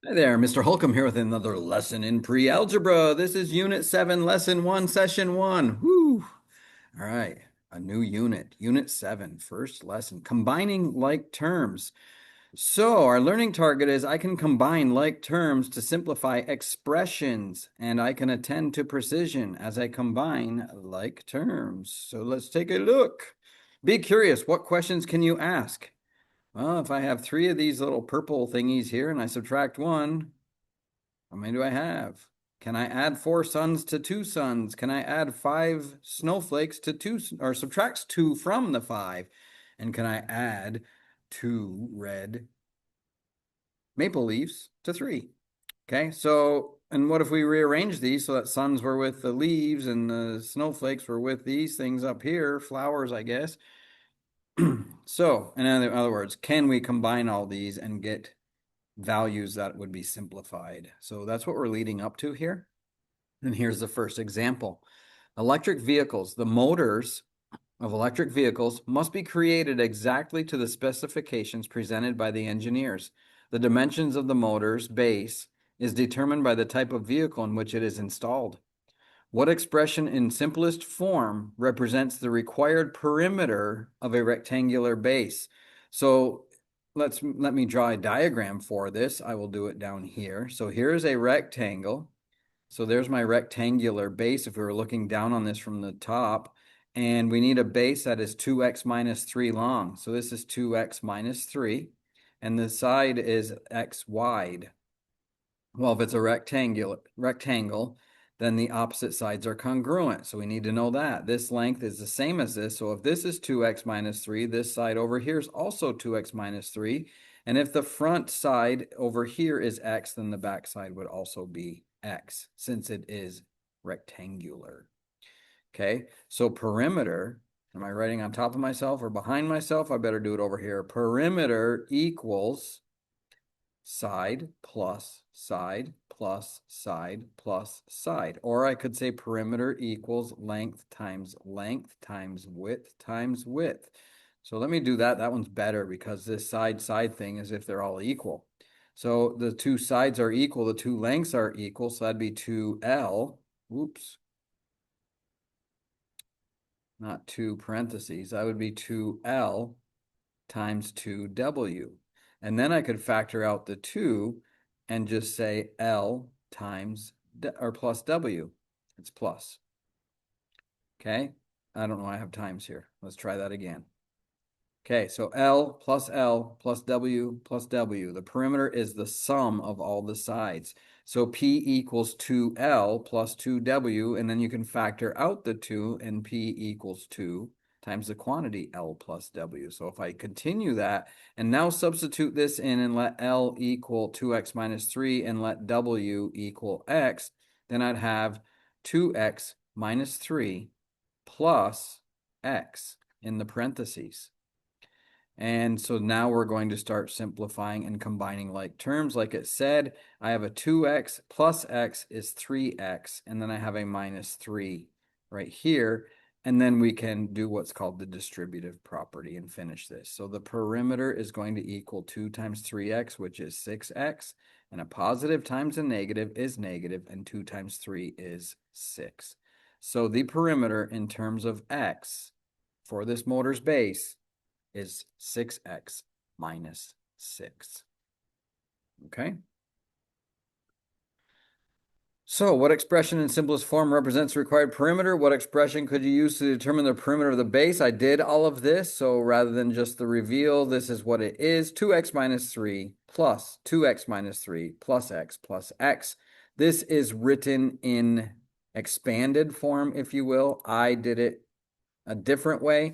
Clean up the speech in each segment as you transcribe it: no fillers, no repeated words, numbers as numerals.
Hi there, Mr. Holcomb here with another lesson in pre-algebra. This is Unit 7, Lesson 1, Session 1. Woo! All right, a new unit, Unit 7, first lesson, combining like terms. So our learning target is I can combine like terms to simplify expressions, and I can attend to precision as I combine like terms. So let's take a look. Be curious, what questions can you ask? Well, if I have three of these little purple thingies here and I subtract one, how many do I have? Can I add four suns to two suns? Can I add five snowflakes to two, or subtract two from the five? And can I add two red maple leaves to three? Okay, so, and what if we rearrange these so that suns were with the leaves and the snowflakes were with these things up here, flowers, I guess. So, in other words, can we combine all these and get values that would be simplified? So that's what we're leading up to here. And here's the first example. Electric vehicles, the motors of electric vehicles must be created exactly to the specifications presented by the engineers. The dimensions of the motor's base is determined by the type of vehicle in which it is installed. What expression in simplest form represents the required perimeter of a rectangular base? So let me draw a diagram for this. I will do it down here. So here's a rectangle. So there's my rectangular base if we were looking down on this from the top. And we need a base that is 2x minus 3 long. So this is 2x minus 3. And the side is x wide. Well, if it's a rectangle, then the opposite sides are congruent. So we need to know that. This length is the same as this. So if this is 2x minus 3, this side over here is also 2x minus 3. And if the front side over here is x, then the back side would also be x, since it is rectangular. Okay, so perimeter, am I writing on top of myself or behind myself? I better do it over here. Perimeter equals side plus side plus side plus side. Or I could say perimeter equals length times width times width. So let me do that. That one's better because this side thing is if they're all equal. So the two sides are equal, the two lengths are equal, so that'd be 2L. Oops, not two parentheses. That would be 2L times 2W. And then I could factor out the 2 and just say L times or plus W. It's plus. Okay. I don't know. I have times here. Let's try that again. Okay, so L plus W plus W. The perimeter is the sum of all the sides. So P equals 2L plus 2W, and then you can factor out the 2, and P equals 2 times the quantity L plus W. So if I continue that, and now substitute this in and let L equal 2x minus 3 and let W equal x, then I'd have 2x minus 3 plus x in the parentheses. And so now we're going to start simplifying and combining like terms. Like it said, I have a 2x plus x is 3x, and then I have a minus 3 right here. And then we can do what's called the distributive property and finish this. So the perimeter is going to equal 2 times 3x, which is 6x. And a positive times a negative is negative, and 2 times 3 is 6. So the perimeter in terms of x for this motor's base is 6x minus 6. Okay. So what expression in simplest form represents the required perimeter? What expression could you use to determine the perimeter of the base? I did all of this, so rather than just the reveal, this is what it is. 2x minus 3 plus 2x minus 3 plus x plus x. This is written in expanded form, if you will. I did it a different way.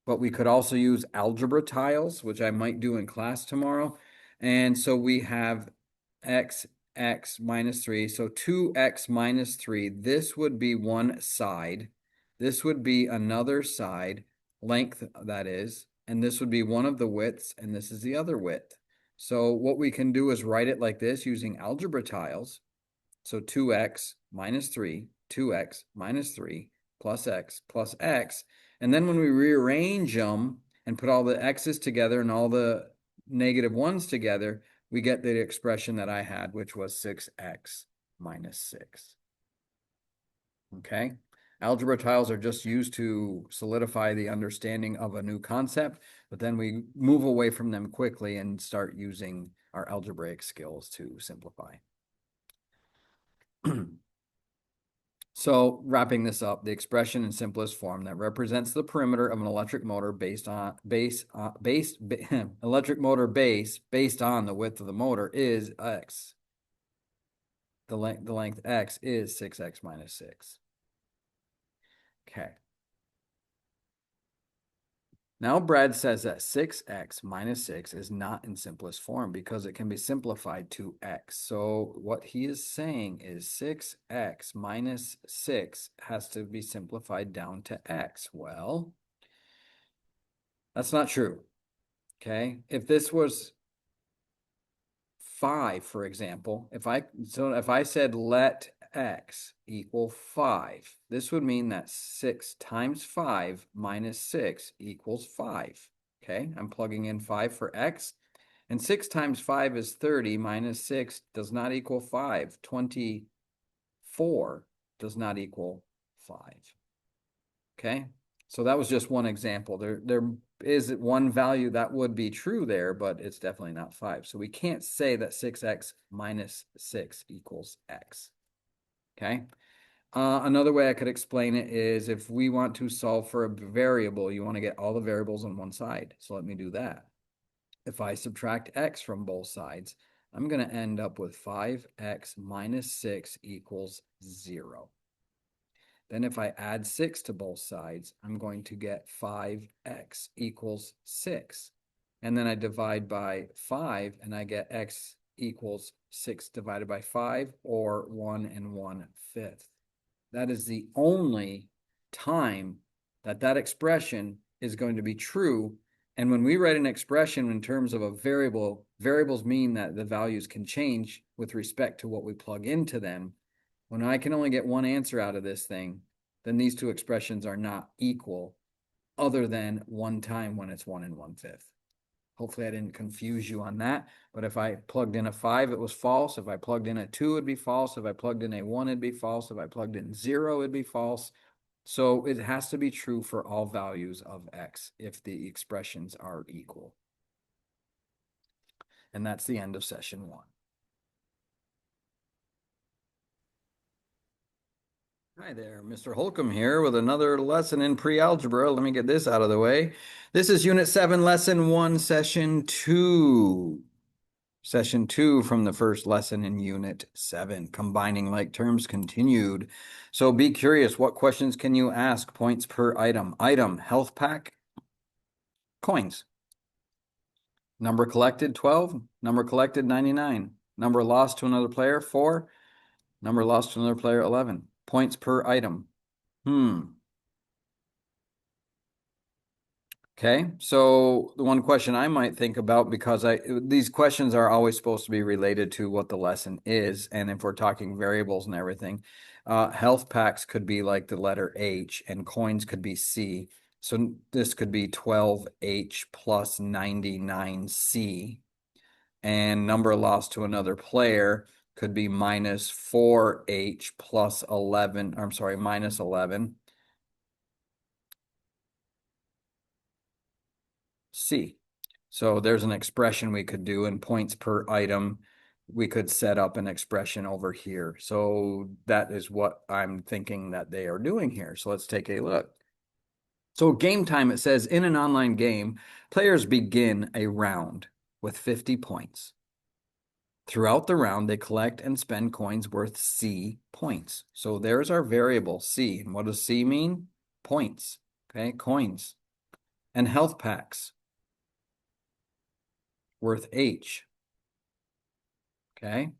But we could also use algebra tiles, which I might do in class tomorrow. And so we have x minus 3. So 2x minus 3. This would be one side. This would be another side, length that is. And this would be one of the widths, and this is the other width. So what we can do is write it like this using algebra tiles. So 2x minus 3, 2x minus 3 plus x. And then when we rearrange them and put all the x's together and all the negative ones together, we get the expression that I had, which was 6x minus 6. Okay? Algebra tiles are just used to solidify the understanding of a new concept, but then we move away from them quickly and start using our algebraic skills to simplify. So wrapping this up, the expression in simplest form that represents the perimeter of an electric motor electric motor base based on the width of the motor is x. The length x is 6x minus 6. Okay. Now Brad says that 6x minus 6 is not in simplest form because it can be simplified to x. So what he is saying is 6x minus 6 has to be simplified down to x. Well, that's not true. Okay. If this was 5, for example, if I said let x equal 5, this would mean that 6 times 5 minus 6 equals 5. Okay, I'm plugging in 5 for x, and 6 times 5 is 30, minus 6 does not equal 5. 24 does not equal 5. Okay, so that was just one example. There is one value that would be true there, but it's definitely not 5. So we can't say that 6x minus 6 equals x. Okay. Another way I could explain it is if we want to solve for a variable, you want to get all the variables on one side. So let me do that. If I subtract x from both sides, I'm going to end up with 5x minus 6 equals 0. Then if I add 6 to both sides, I'm going to get 5x equals 6. And then I divide by 5, and I get x equals 6 divided by 5, or 1 1/5. That is the only time that that expression is going to be true. And when we write an expression in terms of a variable, variables mean that the values can change with respect to what we plug into them. When I can only get one answer out of this thing, then these two expressions are not equal, other than one time when it's 1 1/5. Hopefully I didn't confuse you on that, but if I plugged in a 5, it was false. If I plugged in a 2, it'd be false. If I plugged in a 1, it'd be false. If I plugged in 0, it'd be false. So it has to be true for all values of x if the expressions are equal. And that's the end of session 1. Hi there, Mr. Holcomb here with another lesson in pre-algebra. Let me get this out of the way. This is Unit 7, Lesson 1, Session 2. Session 2 from the first lesson in Unit 7, Combining Like Terms continued. So be curious, what questions can you ask? Points per item. Item, health pack, coins. Number collected, 12. Number collected, 99. Number lost to another player, 4. Number lost to another player, 11. Points per item. Okay, so the one question I might think about, because these questions are always supposed to be related to what the lesson is, and if we're talking variables and everything, health packs could be like the letter H, and coins could be C. So this could be 12H plus 99C, and number lost to another player could be minus 4H plus 11, I'm sorry, minus 11. C. So there's an expression we could do in points per item. We could set up an expression over here. So that is what I'm thinking that they are doing here. So let's take a look. So game time, it says in an online game, players begin a round with 50 points. Throughout the round, they collect and spend coins worth C points. So there's our variable C. And what does C mean? Points. Okay, coins. And health packs worth H. Okay,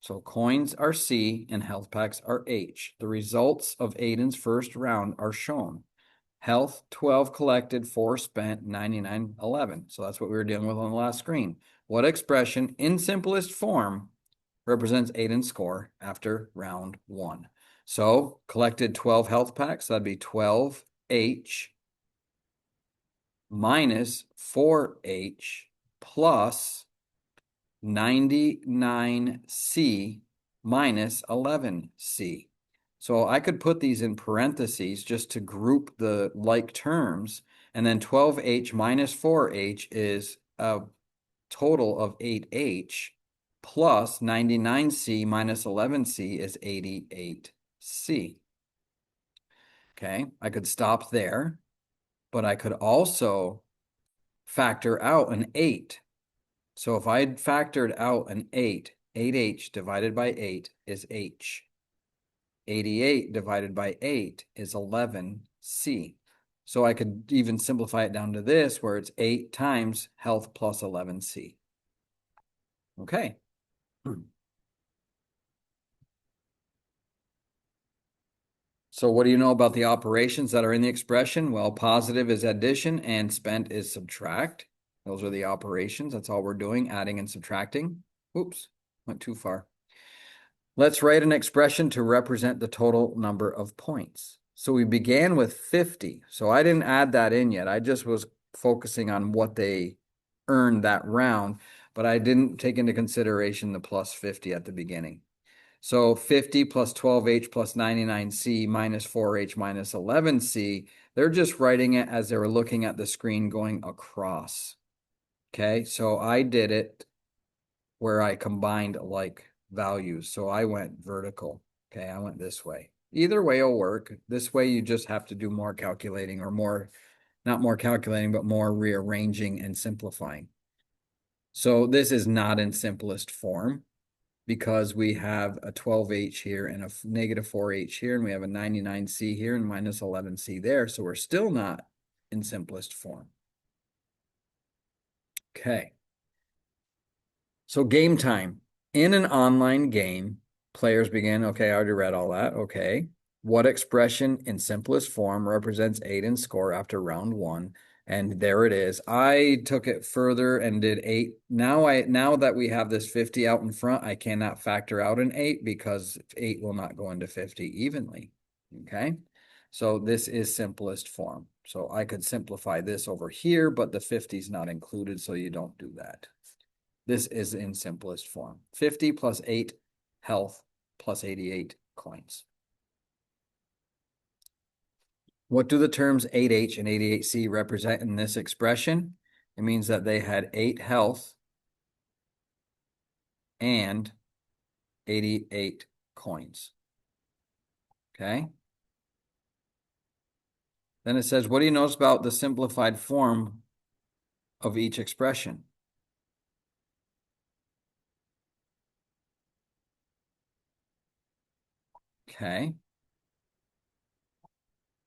so coins are C and health packs are H. The results of Aiden's first round are shown. Health, 12 collected, 4 spent, 99, 11. So that's what we were dealing with on the last screen. What expression in simplest form represents Aiden's score after round 1? So collected 12 health packs, that'd be 12H minus 4H plus 99C minus 11C. So I could put these in parentheses just to group the like terms, and then 12H minus 4H is a total of 8H, plus 99C minus 11C is 88C. Okay, I could stop there, but I could also factor out an 8. So if I had factored out an 8, 8H divided by 8 is H. 88 divided by 8 is 11C. So I could even simplify it down to this, where it's 8 times health plus 11C. Okay. So what do you know about the operations that are in the expression? Well, positive is addition and spent is subtract. Those are the operations. That's all we're doing, adding and subtracting. Oops, went too far. Let's write an expression to represent the total number of points. So we began with 50. So I didn't add that in yet. I just was focusing on what they earned that round, but I didn't take into consideration the plus 50 at the beginning. So 50 plus 12H plus 99C minus 4H minus 11C, they're just writing it as they were looking at the screen going across. Okay, so I did it where I combined like values. So I went vertical. Okay, I went this way. Either way will work. This way you just have to do more calculating, or more, not more calculating, but more rearranging and simplifying. So this is not in simplest form, because we have a 12H here and a negative 4H here, and we have a 99C here and minus 11C there. So we're still not in simplest form. Okay. So game time. In an online game, players begin, okay, I already read all that, okay. What expression in simplest form represents 8 in score after round 1? And there it is. I took it further and did 8. Now that we have this 50 out in front, I cannot factor out an 8, because 8 will not go into 50 evenly. Okay? So this is simplest form. So I could simplify this over here, but the 50 is not included, so you don't do that. This is in simplest form. 50 plus 8 health plus 88 coins. What do the terms 8H and 88C represent in this expression? It means that they had 8 health and 88 coins. Okay. Then it says, what do you notice about the simplified form of each expression? Okay.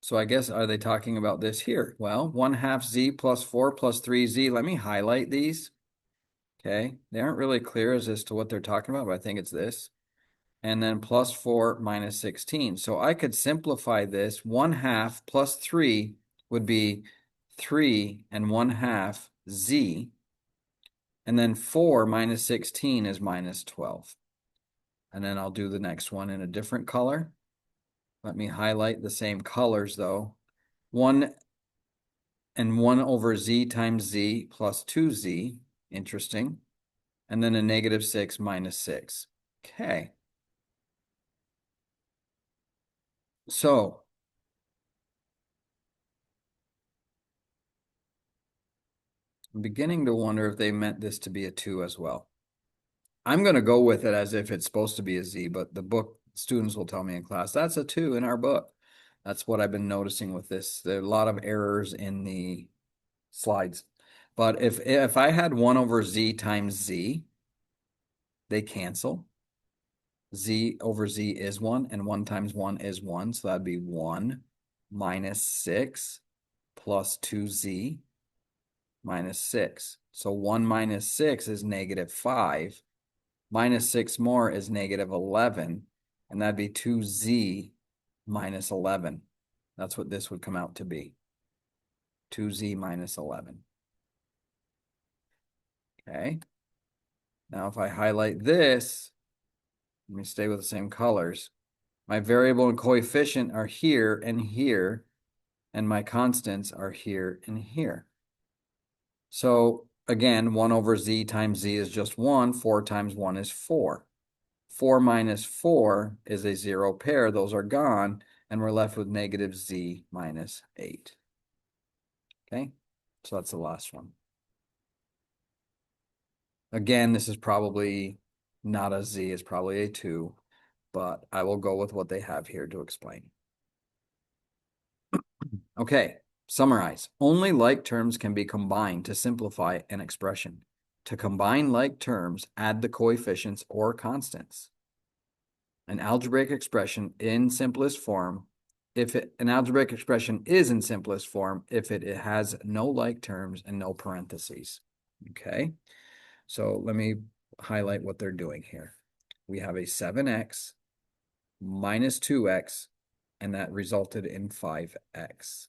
So I guess, are they talking about this here? Well, 1/2 Z plus 4 plus 3Z. Let me highlight these. Okay. They aren't really clear as to what they're talking about, but I think it's this. And then plus 4 minus 16. So I could simplify this. 1/2 plus 3 would be 3 and 1/2 Z. And then 4 minus 16 is minus 12. And then I'll do the next one in a different color. Let me highlight the same colors though. 1 and 1 over Z times Z plus 2Z. Interesting. And then a negative 6 minus 6. Okay. So I'm beginning to wonder if they meant this to be a 2 as well. I'm going to go with it as if it's supposed to be a Z, but the book students will tell me in class, that's a 2 in our book. That's what I've been noticing with this. There are a lot of errors in the slides. But if I had 1 over Z times Z, they cancel. Z over Z is 1, and 1 times 1 is 1. So that'd be 1 minus 6 plus 2Z minus 6. So 1 minus 6 is negative 5. Minus 6 more is negative 11. And that'd be 2Z minus 11. That's what this would come out to be. 2Z minus 11. Okay. Now if I highlight this, let me stay with the same colors. My variable and coefficient are here, and my constants are here and here. So again, 1 over z times z is just 1. 4 times 1 is 4. 4 minus 4 is a 0 pair. Those are gone, and we're left with negative z minus 8. Okay, so that's the last one. Again, this is probably not a z, it's probably a 2, but I will go with what they have here to explain. Okay, summarize. Only like terms can be combined to simplify an expression. To combine like terms, add the coefficients or constants. An algebraic expression in simplest form, an algebraic expression is in simplest form if it has no like terms and no parentheses. Okay, so let me highlight what they're doing here. We have a 7x minus 2x, and that resulted in 5x.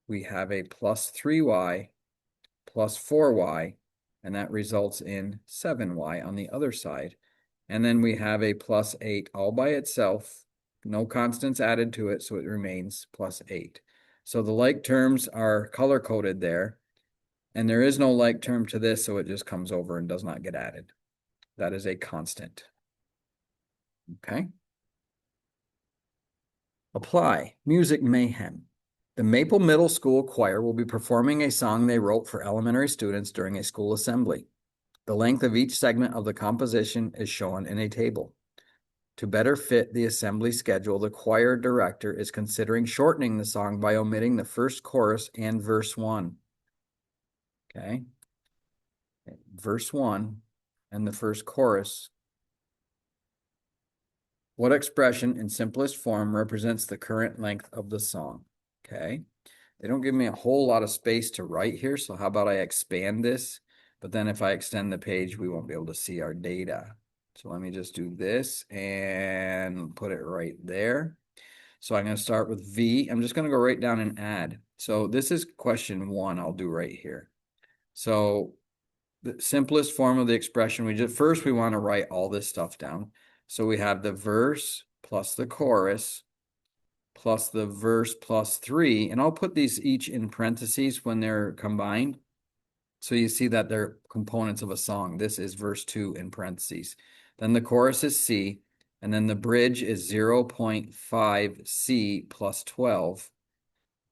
We have a plus 3y plus 4y, and that results in 7y on the other side. And then we have a plus 8 all by itself, no constants added to it, so it remains plus 8. So the like terms are color-coded there, and there is no like term to this, so it just comes over and does not get added. That is a constant. Okay? Apply. Music mayhem. The Maple Middle School Choir will be performing a song they wrote for elementary students during a school assembly. The length of each segment of the composition is shown in a table. To better fit the assembly schedule, the choir director is considering shortening the song by omitting the first chorus and verse 1. Okay. Verse 1 and the first chorus. What expression in simplest form represents the current length of the song? Okay. They don't give me a whole lot of space to write here, so how about I expand this? But then if I extend the page, we won't be able to see our data. So let me just do this and put it right there. So I'm going to start with V. I'm just going to go right down and add. So this is question 1 I'll do right here. So the simplest form of the expression, first we want to write all this stuff down. So we have the verse plus the chorus plus the verse plus 3, and I'll put these each in parentheses when they're combined. So you see that they're components of a song. This is verse 2 in parentheses. Then the chorus is C, and then the bridge is 0.5 C plus 12.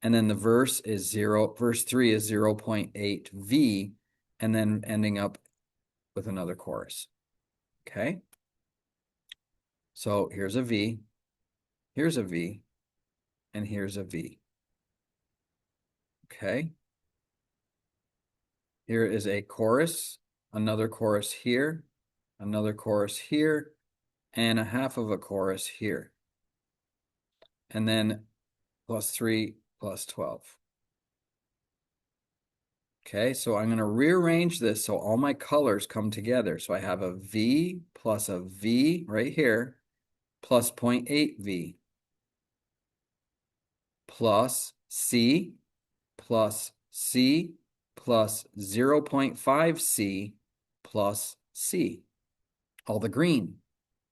And then the verse 3 is 0.8 V, and then ending up with another chorus. Okay? So here's a V, here's a V, and here's a V. Okay? Here is a chorus, another chorus here, another chorus here, and a half of a chorus here. And then plus 3 plus 12. Okay, so I'm going to rearrange this so all my colors come together. So I have a V plus a V right here, plus 0.8 V, plus C, plus C, plus 0.5 C, plus C. All the green.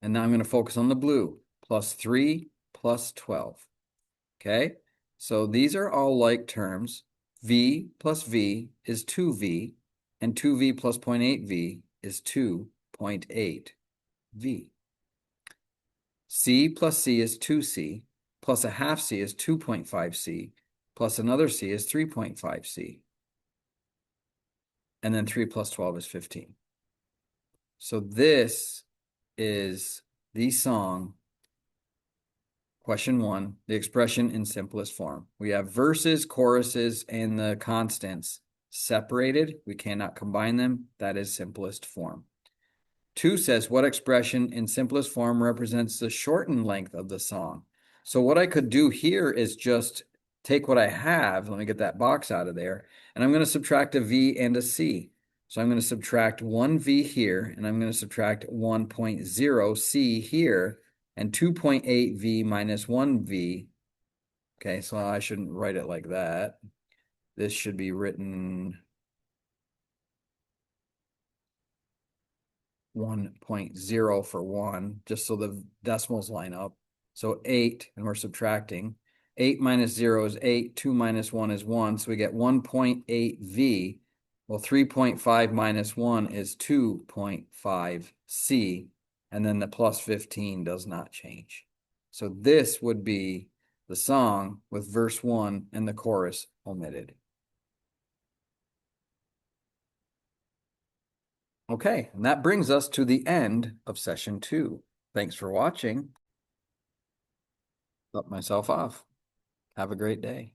And now I'm going to focus on the blue, plus 3, plus 12. Okay, so these are all like terms. V plus V is 2V, and 2V plus 0.8V is 2.8V. C plus C is 2C, plus a half C is 2.5C, plus another C is 3.5C. And then 3 plus 12 is 15. So this is the song. Question 1, the expression in simplest form. We have verses, choruses, and the constants separated. We cannot combine them. That is simplest form. 2 says, what expression in simplest form represents the shortened length of the song? So what I could do here is just take what I have. Let me get that box out of there. And I'm going to subtract a V and a C. So I'm going to subtract 1V here, and I'm going to subtract 1.0 C here, and 2.8 V minus 1 V. Okay, so I shouldn't write it like that. This should be written 1.0 for 1, just so the decimals line up. So 8, and we're subtracting. 8 minus 0 is 8, 2 minus 1 is 1, so we get 1.8 V. Well, 3.5 minus 1 is 2.5c, and then the plus 15 does not change. So this would be the song with verse 1 and the chorus omitted. Okay, and that brings us to the end of session 2. Thanks for watching. Let myself off. Have a great day.